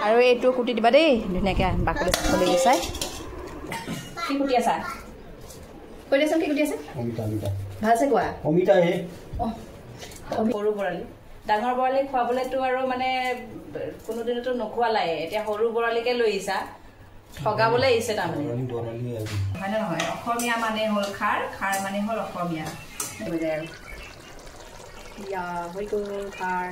আৰু এইটো কুটি দিবা দেই ধুনীয়াকৈ বাকলি চাকলি গুচাই কি কুটি আছা কৈ দিয়াচোন কি কুটি আছে ভালছে কোৱা অমিতা হে সৰু বৰালি ডাঙৰ বৰালি খুৱাবলেতো আৰু মানে কোনোদিনতো নোখোৱালাই এতিয়া সৰু বৰালিকে লৈ আহিছা ঠগাবলৈ আহিছে তাৰমানে হয় নে নহয় অসমীয়া মানে হ'ল খাৰ খাৰ মানে হ'ল অসমীয়া আৰু ইয়া হৈ গ'ল খাৰ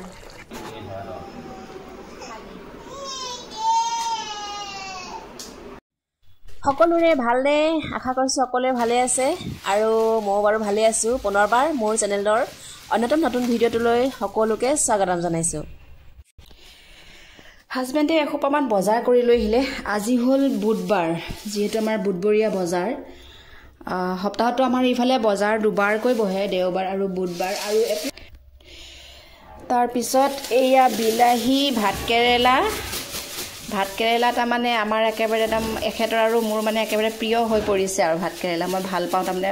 সকলোৰে ভালনে আশা কৰিছোঁ সকলোৱে ভালে আছে আৰু মই বাৰু ভালে আছোঁ পুনৰবাৰ মোৰ চেনেলৰ অন্যতম নতুন ভিডিঅ'টোলৈ সকলোকে স্বাগতম জনাইছোঁ হাজবেণ্ডে এসোপামান বজাৰ কৰি লৈ আহিলে আজি হ'ল বুধবাৰ যিহেতু আমাৰ বুধবৰীয়া বজাৰ সপ্তাহতো আমাৰ ইফালে বজাৰ দুবাৰকৈ বহে দেওবাৰ আৰু বুধবাৰ আৰু তাৰপিছত এয়া বিলাহী ভাতকেৰেলা তাৰমানে আমাৰ একেবাৰে একদম এখেতৰ আৰু মোৰ মানে একেবাৰে প্ৰিয় হৈ পৰিছে আৰু ভাতকেৰেলা মই ভাল পাওঁ তাৰমানে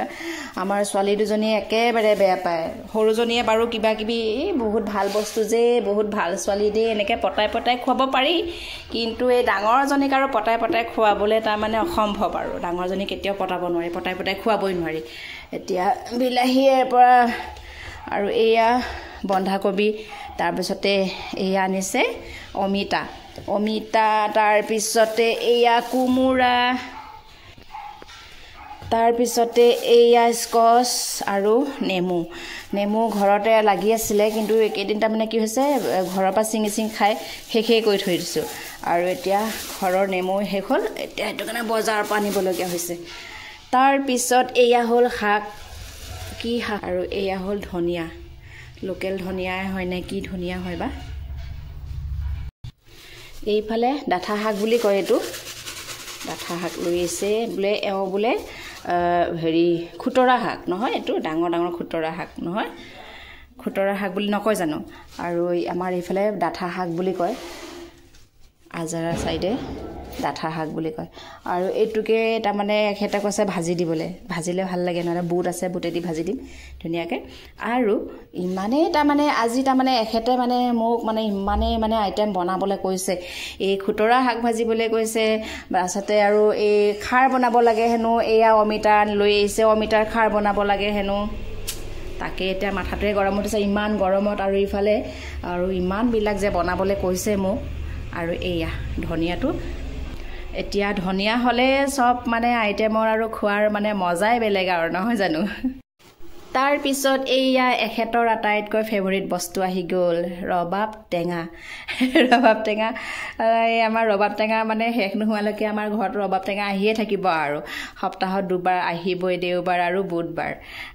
আমাৰ ছোৱালী দুজনীয়ে একেবাৰে বেয়া পায় সৰুজনীয়ে বাৰু কিবা কিবি বহুত ভাল বস্তু যে বহুত ভাল ছোৱালী দেই এনেকৈ পতাই খুৱাব পাৰি কিন্তু এই ডাঙৰজনীক আৰু পতাই খুৱাবলৈ তাৰমানে অসম্ভৱ আৰু ডাঙৰজনী কেতিয়াও পতাব নোৱাৰি পতাই খুৱাবই নোৱাৰি এতিয়া বিলাহীৰ পৰা আৰু এয়া বন্ধাকবি তাৰপিছতে এয়া আনিছে অমিতা তাৰপিছতে এয়া কোমোৰা তাৰপিছতে এয়া স্কচ আৰু নেমু ঘৰতে লাগি আছিলে কিন্তু এইকেইদিন তাৰমানে কি হৈছে ঘৰৰ পৰা চিঙি খাই শেষেই কৰি থৈ দিছোঁ আৰু এতিয়া ঘৰৰ নেমু শেষ হ'ল এতিয়া সেইটো কাৰণে বজাৰৰ পৰা আনিবলগীয়া হৈছে তাৰপিছত এয়া হ'ল শাক কি শাক আৰু এয়া হ'ল ধনিয়া লোকেল ধনিয়াই হয় নে কি ধনিয়া হয় বা এইফালে ডাঠা শাক বুলি কয় এইটো ডাঠা শাক লৈ আহিছে বোলে এওঁ বোলে হেৰি খুতৰা শাক নহয় এইটো ডাঙৰ খুতৰা শাক নহয় খুতৰা শাক বুলি নকয় জানো আৰু আমাৰ এইফালে ডাঠা শাক বুলি কয় আজাৰা চাইডে ডাঠা শাক বুলি কয় আৰু এইটোকে তাৰমানে এখেতে কৈছে ভাজি দিবলৈ ভাজিলে ভাল লাগে নহ'লে বুট আছে বুটেদি ভাজি দিম ধুনীয়াকৈ আৰু ইমানেই তাৰমানে আজি তাৰমানে এখেতে মানে মোক মানে ইমানেই মানে আইটেম বনাবলৈ কৈছে এই খুতৰা শাক ভাজিবলৈ কৈছে তাৰপিছতে আৰু এই খাৰ বনাব লাগে হেনো এয়া অমিতা লৈ আহিছে অমিতাৰ খাৰ বনাব লাগে হেনো তাকে এতিয়া মাথাটোৱে গৰম উঠিছে ইমান গৰমত আৰু ইফালে আৰু ইমানবিলাক যে বনাবলৈ কৈছে মোক আৰু এয়া ধনিয়াটো এতিয়া ধনিয়া হ'লে চব মানে আইটেমৰ আৰু খোৱাৰ মানে মজাই বেলেগ আৰু নহয় জানো তাৰপিছত এয়া এখেতৰ আটাইতকৈ ফেভৰিট বস্তু আহি গ'ল ৰবাব টেঙা এই আমাৰ ৰবাব টেঙা মানে শেষ নোহোৱালৈকে আমাৰ ঘৰত ৰবাব টেঙা আহিয়ে থাকিব আৰু সপ্তাহত দুবাৰ আহিবই দেওবাৰ আৰু বুধবাৰ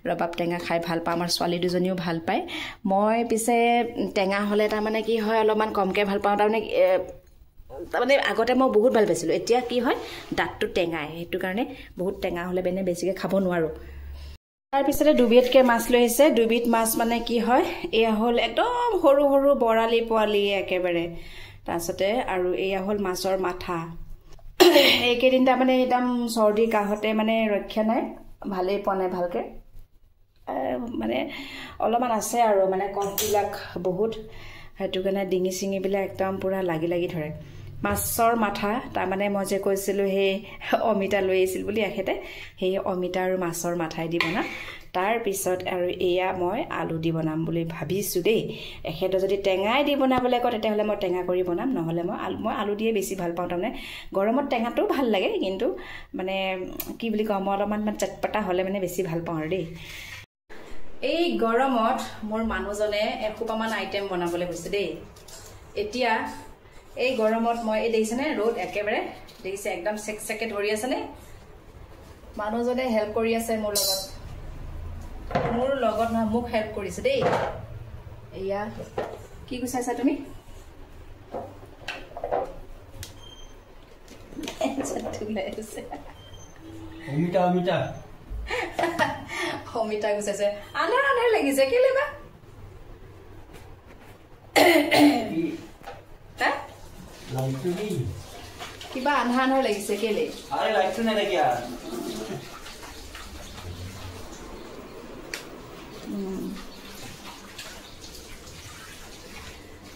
ৰবাব টেঙা খাই ভাল পাওঁ আমাৰ ছোৱালী দুজনীও ভাল পায় মই পিছে টেঙা হ'লে তাৰমানে কি হয় অলপমান কমকৈ ভাল পাওঁ তাৰমানে আগতে মই বহুত ভাল পাইছিলোঁ এতিয়া কি হয় দাঁতটো টেঙাই সেইটো কাৰণে বহুত টেঙা হ'লে মানে বেছিকৈ খাব নোৱাৰোঁ তাৰপিছতে দুবিধকৈ মাছ লৈ আহিছে দুবিধ মাছ মানে কি হয় এয়া হ'ল একদম সৰু বৰালি পোৱালি একেবাৰে তাৰপিছতে আৰু এয়া হ'ল মাছৰ মাথা এইকেইদিন তাৰমানে একদম চৰ্দি কাহতে মানে ৰক্ষা নাই ভালেই পোৱা নাই ভালকৈ মানে অলপমান আছে আৰু মানে কফবিলাক বহুত সেইটো কাৰণে ডিঙি চিঙিবিলাক একদম পূৰা লাগি ধৰে মাছৰ মাথা তাৰমানে মই যে কৈছিলোঁ সেই অমিতা লৈ আহিছিল বুলি এখেতে সেই অমিতা আৰু মাছৰ মাথাই দি বনাম তাৰপিছত আৰু এয়া মই আলু দি বনাম বুলি ভাবিছোঁ দেই এখেতে যদি টেঙাই দি বনাবলৈ কয় তেতিয়াহ'লে মই টেঙা কৰি বনাম নহ'লে মই আলু দিয়ে বেছি ভাল পাওঁ তাৰমানে গৰমত টেঙাটোও ভাল লাগে কিন্তু মানে কি বুলি কওঁ মই অলপমান চটপটা হ'লে মানে বেছি ভাল পাওঁ আৰু দেই এই গৰমত মোৰ মানুহজনে এসোপামান আইটেম বনাবলৈ গৈছে দেই এতিয়া এই গৰমত মই এই দেখিছেনে ৰ'দ একেবাৰে দেখিছে একদম চেকচেকে ধৰি আছেনে মানুহজনে হেল্প কৰি আছে মোৰ লগত নহয় মোক হেল্প কৰিছে দেই এয়া কি গুচাইছা তুমি অমিতা গুচাইছে আন্ধাৰ লাগিছে কেলে বা কিবা আন্ধাৰ লাগিছে কেলে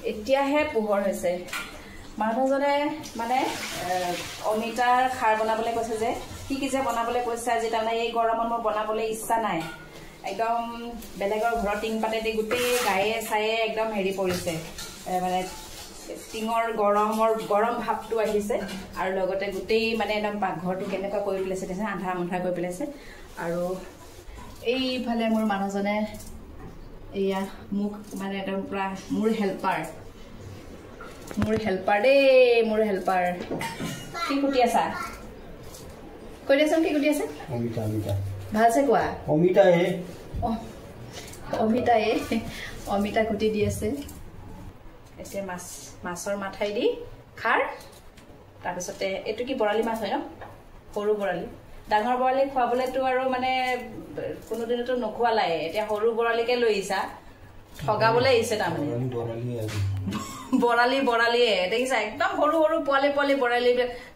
এতিয়াহে পোহৰ হৈছে মানুহজনে মানে অমিতাৰ খাৰ বনাবলৈ কৈছে যে কি যে বনাবলৈ কৈছে আজি তাৰমানে এই গৰমত মোৰ বনাবলৈ ইচ্ছা নাই একদম বেলেগৰ ঘৰৰ টিং পাতে দি গোটেই গায়ে চায়ে একদম হেৰি পৰিছে মানে টিঙৰ গৰম ভাৱটো আহিছে আৰু লগতে গোটেই মানে একদম পাকঘৰটো কেনেকুৱা কৰি পেলাইছে দেখিছে আন্ধাৰ মুন্ধাৰ কৰি পেলাইছে আৰু এইফালে মোৰ মানুহজনে এয়া মোক মানে একদম পুৰা মোৰ হেল্পাৰ দেই মোৰ হেল্পাৰ কি কুটি আছা কৈ দিয়াচোন কি কুটি আছে অমিতা ভালছে কোৱা অমিতা কুটি দি আছে এতিয়া মাছৰ মাথাই দি খাৰ তাৰপিছতে এইটো কি বৰালি মাছ হয় ন সৰু বৰালি ডাঙৰ বৰালি খোৱাবলেতো আৰু মানে কোনোদিনতো নোখোৱালাই এতিয়া সৰু বৰালিকে লৈ আহিছা ঠগাবলৈ আহিছে তাৰমানে বৰালিয়ে দেখিছা একদম সৰু পোৱালি বৰালি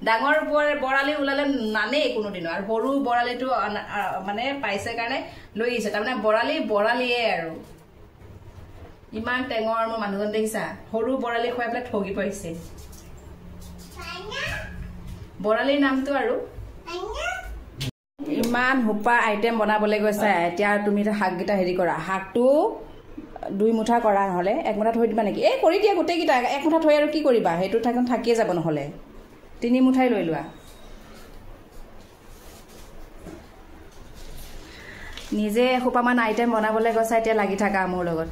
ডাঙৰ বৰালি ওলালে নানেই কোনোদিনো আৰু সৰু বৰালিটো মানে পাইছে কাৰণে লৈ আহিছে তাৰমানে বৰালিয়ে আৰু ইমান টেঙৰ মোৰ মানুহজন দেখিছা সৰু বৰালি খুৱাই পেলাই ঠগি পাইছে বৰালিৰ নামটো আৰু ইমান হোপা আইটেম বনাবলৈ গৈছে এতিয়া তুমি শাককেইটা হেৰি কৰা শাকটো 2 মুঠা কৰা নহ'লে 1 মুঠা থৈ দিবা নেকি এই কৰি দিয়া গোটেইকেইটা 1 মুঠা থৈ আৰু কি কৰিবা সেইটো থাকিয়ে যাব নহ'লে 3 মুঠাই লৈ লোৱা নিজে এসোপামান আইটেম বনাবলৈ গৈছা এতিয়া লাগি থাকা মোৰ লগত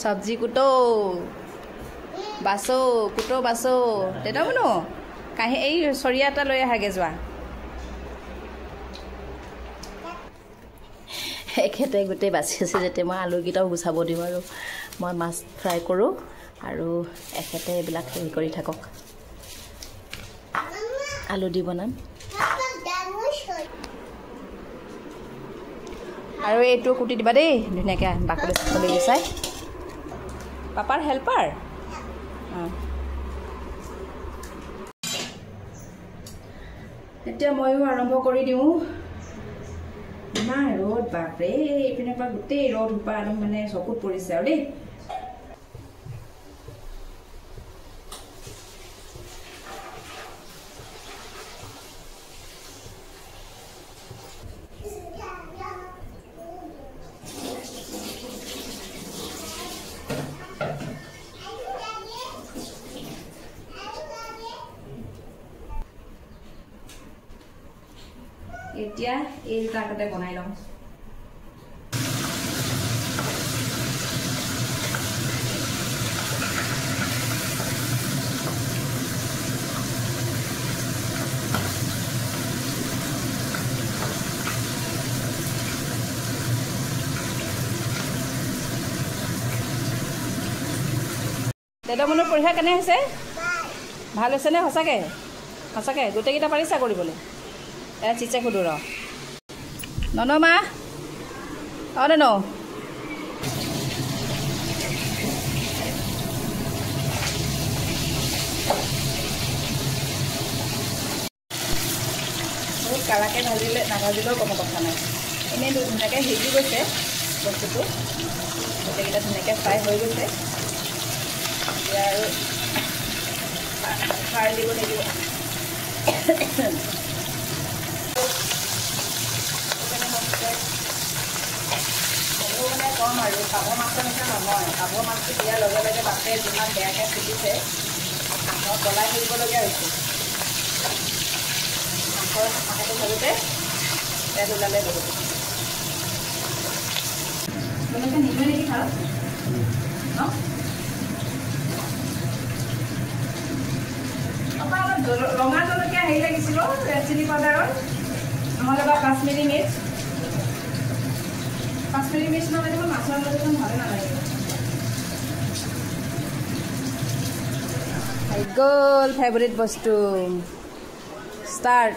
চব্জি কুটো বাছো দেউতা শুনো কাহি এই চৰিয়া এটা লৈ আহাগে যোৱা এখেতে গোটেই বাছি আছে যেতিয়া মই আলুকেইটাও গুচাব দিওঁ আৰু মই মাছ ফ্ৰাই কৰোঁ আৰু এখেতে এইবিলাক হেৰি কৰি থাকক আলু দি বনাম আৰু এইটো কুটি দিবা দেই ধুনীয়াকৈ বাকলি চাকলি গুচাই পাপাৰ হেল্পাৰ এতিয়া ময়ো আৰম্ভ কৰি দিওঁ ইমান ৰ'দ বাপৰে এইপিনে পৰা গোটেই ৰ'দ হোপা একদম মানে চকুত পৰিছে আৰু দেই এতিয়া এই কাকতে বনাই লওঁ দাদা মনৰ পৰীক্ষা কেনে হৈছে ভাল হৈছে নে সঁচাকে গোটেইকেইটা পাৰিছা কৰিবলৈ চিচে সুধো ৰ ননমা ন বহুত কাৰাকে নাভাজিলেও কোনো কথা নাই এনেই ধুনীয়াকৈ সিজি গৈছে বস্তুটো গোটেইকেইটা ধুনীয়াকৈ ফ্ৰাই হৈ গৈছে এতিয়া আৰু খাৰ দিব লাগিব মানে কম আৰু পাভ মাছৰ নিচিনা নহয় পাভ মাছটো দিয়াৰ লগে লগে মাছে যিমান বেয়াকৈ ফুটিছে মই গলাই থাকিবলগীয়া হৈছে মাছৰ মাথাটো ভাজোঁতে তেল ওলালে বহুত তোমালোকে নিদিয়ে নেকি খাওঁ ন ৰঙা জলকীয়া হেৰি লাগিছিল ৰেড চিলি পাউডাৰৰ নহ'লে বা কাশ্মীৰী মিৰ্চ নহ'লে দেখোন মাছৰ লগত দেখোন ভালে নালাগে গ'ল ফেভৰেট বস্তু ষ্টাৰ্ট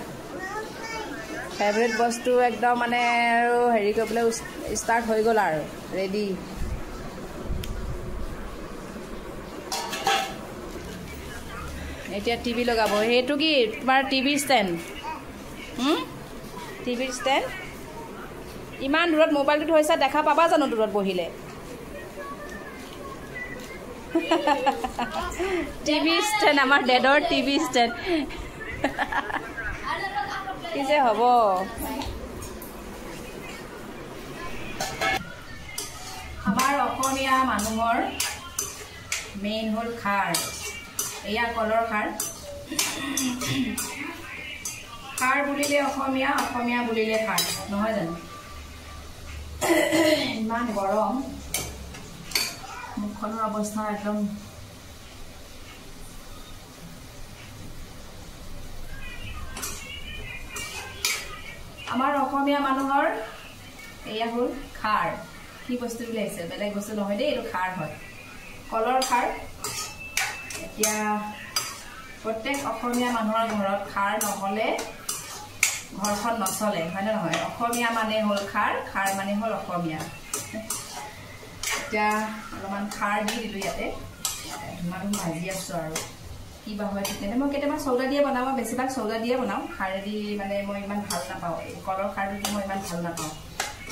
ফেভৰেট বস্তু একদম মানে আৰু হেৰি কৰিবলৈ ষ্টাৰ্ট হৈ গ'ল আৰু ৰেডি এতিয়া টিভি লগাব সেইটো কি তোমাৰ টিভি ষ্টেণ্ড টিভিৰ ষ্টেণ্ড ইমান দূৰত মোবাইলটো থৈছা দেখা পাবা জানো দূৰত বহিলে টিভি ষ্টেণ্ড আমাৰ ডেডৰ টিভি ষ্টেণ্ড কি যে হ'ব আমাৰ অসমীয়া মানুহৰ মেইন হ'ল খাৰ এয়া কলৰ খাৰ খাৰ বুলিলে অসমীয়া অসমীয়া বুলিলে খাৰ নহয় জানো ইমান গৰম মুখখনৰ অৱস্থা একদম আমাৰ অসমীয়া মানুহৰ এয়া হ'ল খাৰ কি বস্তু বিলাইছে বেলেগ বস্তু নহয় দেই এইটো খাৰ হয় কলৰ খাৰ এতিয়া প্ৰত্যেক অসমীয়া মানুহৰ ঘৰত খাৰ নহ'লে ঘৰখন নচলে হয়নে নহয় অসমীয়া মানে হ'ল খাৰ খাৰ মানে হ'ল অসমীয়া এতিয়া অলপমান খাৰ দি দিলোঁ ইয়াতে ধুমাধুম ভাজি আছোঁ আৰু কি বা হয় ঠিক মই কেতিয়াবা চৌদা দিয়ে বনাওঁ বেছিভাগ চৌদা দিয়ে বনাওঁ খাৰেদি মানে মই ইমান ভাল নাপাওঁ কলৰ খাৰটো মই ইমান ভাল নাপাওঁ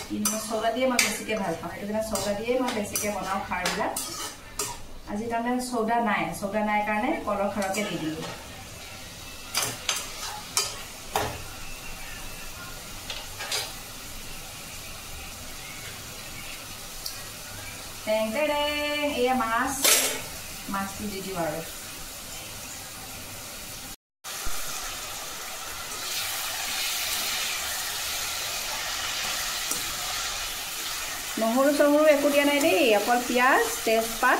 কিন্তু মই চৌদা দিয়ে মই বেছিকৈ ভাল পাওঁ সেইটো কাৰণে চৌদা দিয়ে মই বেছিকৈ বনাওঁ খাৰবিলাক আজি তাৰমানে চৌদা নাই কাৰণে কলৰ খাৰকে দি দিলোঁ টেং টেং এয়া মাছটো দি দিওঁ আৰু নহৰু চহৰু একো দিয়া নাই দেই অকল পিঁয়াজ তেজপাত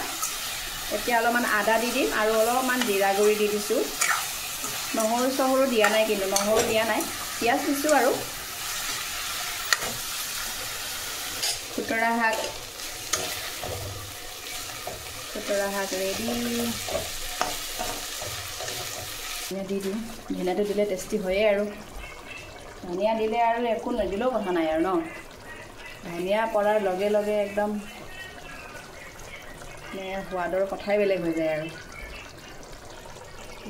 এতিয়া অলপমান আদা দি দিম আৰু অলপমান জিৰা গুড়ি দি দিছোঁ নহৰু চহৰু দিয়া নাই কিন্তু নহৰু দিয়া নাই পিঁয়াজ দিছোঁ আৰু খুতৰা শাক ৰেডি দি দিম ধনিয়াটো দিলে টেষ্টি হয়ে আৰু ধনিয়া দিলে আৰু একো নিদিলেও কথা নাই আৰু ন ধনিয়া পৰাৰ লগে লগে একদম সোৱাদৰ কথাই বেলেগ হৈ যায় আৰু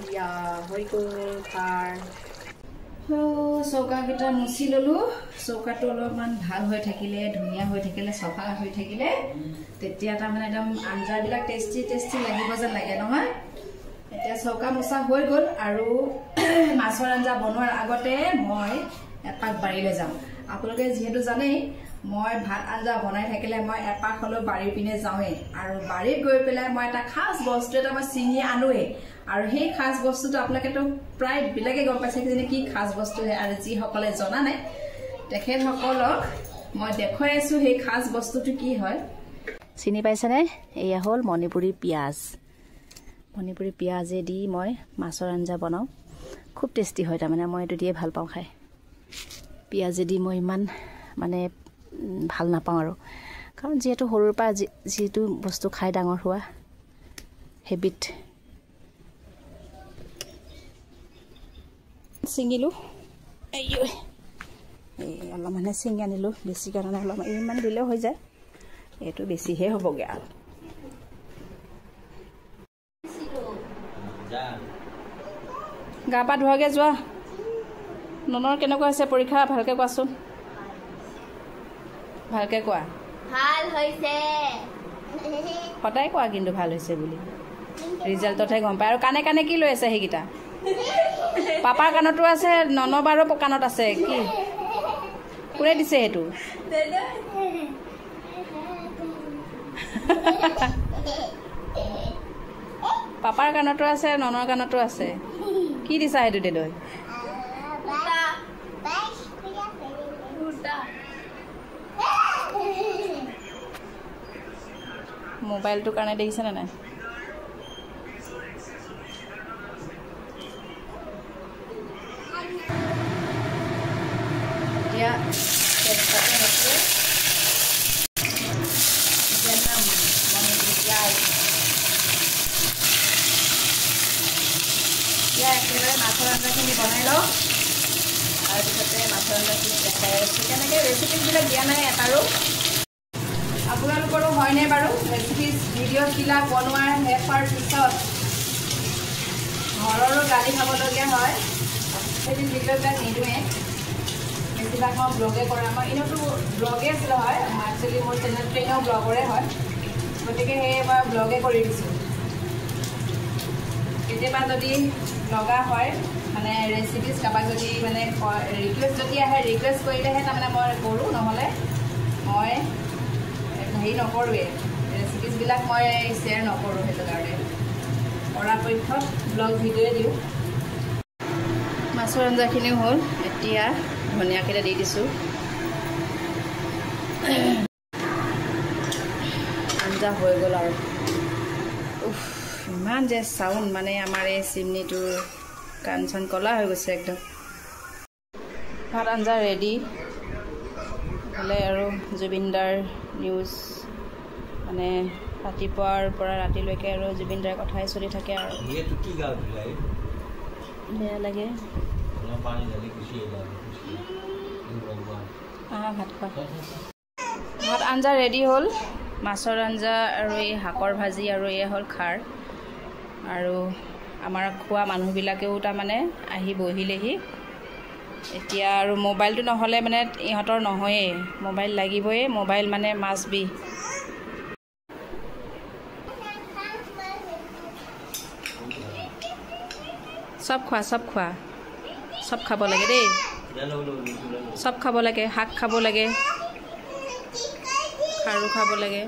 ইয়া হৈ গ'ল খাৰ চৌকাকেইটা মুচি ল'লোঁ চৌকাটো অলপমান ভাল হৈ থাকিলে ধুনীয়া হৈ থাকিলে চফা হৈ থাকিলে তেতিয়া তাৰমানে একদম আঞ্জাবিলাক টেষ্টি লাগিব যেন লাগে নহয় এতিয়া চৌকা মোচা হৈ গ'ল আৰু মাছৰ আঞ্জা বনোৱাৰ আগতে মই এপাক বাৰীলৈ যাম আপোনালোকে যিহেতু জানেই মই ভাত আঞ্জা বনাই থাকিলে মই এপাক হ'লেও বাৰীৰ পিনে যাওঁৱেই আৰু বাৰীত গৈ পেলাই মই এটা খাস বস্তু এটা মই ছিঙি আনোৱেই আৰু সেই খাস বস্তুটো আপোনালোকেতো প্ৰায় বিলাকে গম পাইছে কি খাস বস্তু আৰু যিসকলে জনা নাই তেখেতসকলক মই দেখুৱাই আছোঁ সেই খাস বস্তুটো কি হয় চিনি পাইছেনে এয়া হ'ল মণিপুৰী পিঁয়াজেদি মই মাছৰ আঞ্জা বনাওঁ খুব টেষ্টি হয় তাৰমানে মই এইটো দিয়ে ভাল পাওঁ খাই পিঁয়াজেদি মই ইমান মানে ভাল নাপাওঁ আৰু কাৰণ যিহেতু সৰুৰ পৰা যিটো বস্তু খাই ডাঙৰ হোৱা হেবিট ছিঙিলোঁ এই অলপমানে ছিঙি আনিলোঁ বেছি কাৰণে অলপমান ইমান দিলেও হৈ যায় এইটো বেছিহে হ'বগৈ আৰু গা পা ধোৱাকৈ যোৱা ননৰ কেনেকুৱা হৈছে পৰীক্ষা ভালকৈ কোৱাচোন ভালকৈ কোৱা ভাল হৈছে সদায় কোৱা কিন্তু ভাল হৈছে বুলি ৰিজাল্টতহে গম পায় আৰু কাণে কাণে কি লৈ আছে সেইকেইটা পাপাৰ কাণতো আছে ননবাৰো কাণত আছে কি কোনে দিছে সেইটো পাপাৰ কাণতো আছে ননৰ কাণতো আছে কি দিছা সেইটো দেদৈ মোবাইলটোৰ কাৰণে দেখিছেনে নাই এতিয়া একেবাৰে মাছৰ আঞ্জাখিনি বনাই লওঁ তাৰপিছতে মাছৰ আঞ্জাখিনি দেখাই আছোঁ তেনেকৈ ৰেচিপিবিলাক দিয়া নাই এটাৰো আপোনালোকৰো হয়নে বাৰু ৰেচিপিজ ভিডিঅ'বিলাক বনোৱাৰ শেষ হোৱাৰ পিছত ঘৰৰো গালি খাবলগীয়া হয় সেই ভিডিঅ'বিলাক নিদিওঁৱে বেছিভাগ মই ব্লগে কৰা মই এনেওতো ব্লগে আছিলে হয় একচুৱেলি মোৰ চেনেলটো এনেও ব্লগৰে হয় গতিকে সেইবাৰ ব্লগে কৰি দিছোঁ কেতিয়াবা যদি লগা হয় মানে ৰেচিপিজ কাৰোবাক যদি মানে ৰিকুৱেষ্ট যদি আহে ৰিকুৱেষ্ট কৰিলেহে তাৰমানে মই কৰোঁ নহ'লে মই হেৰি নকৰোঁৱে ৰেচিপিজবিলাক মই শ্বেয়াৰ নকৰোঁ সেইটো কাৰণে পৰাপক্ষত ব্লগ ভিডিঅ'ই দিওঁ মাছৰ আঞ্জাখিনিও হ'ল এতিয়া ধনিয়াকেইটা দি দিছোঁ আঞ্জা হৈ গ'ল আৰু ইমান যে চাউণ্ড মানে আমাৰ এই চিমনিটোৰ কাণ চান কলা হৈ গৈছে একদম ভাত আঞ্জা ৰেডি হ'লে আৰু জুবিনদাৰ নিউজ মানে ৰাতিপুৱাৰ পৰা ৰাতিলৈকে আৰু জুবিনদাৰ কথাই চলি থাকে আৰু বেয়া লাগে ভাত খোৱা ভাত আঞ্জা ৰেডি হ'ল মাছৰ আঞ্জা আৰু এই শাকৰ ভাজি আৰু এয়া হ'ল খাৰ আৰু আমাৰ খোৱা মানুহবিলাকেও তাৰমানে আহি বহিলেহি এতিয়া আৰু মোবাইলটো নহ'লে মানে ইহঁতৰ নহয়েই মোবাইল লাগিবই মোবাইল মানে মাছ বি চব খোৱা চব খাব লাগে দেই চব খাব লাগে শাক খাব লাগে খাৰু খাব লাগে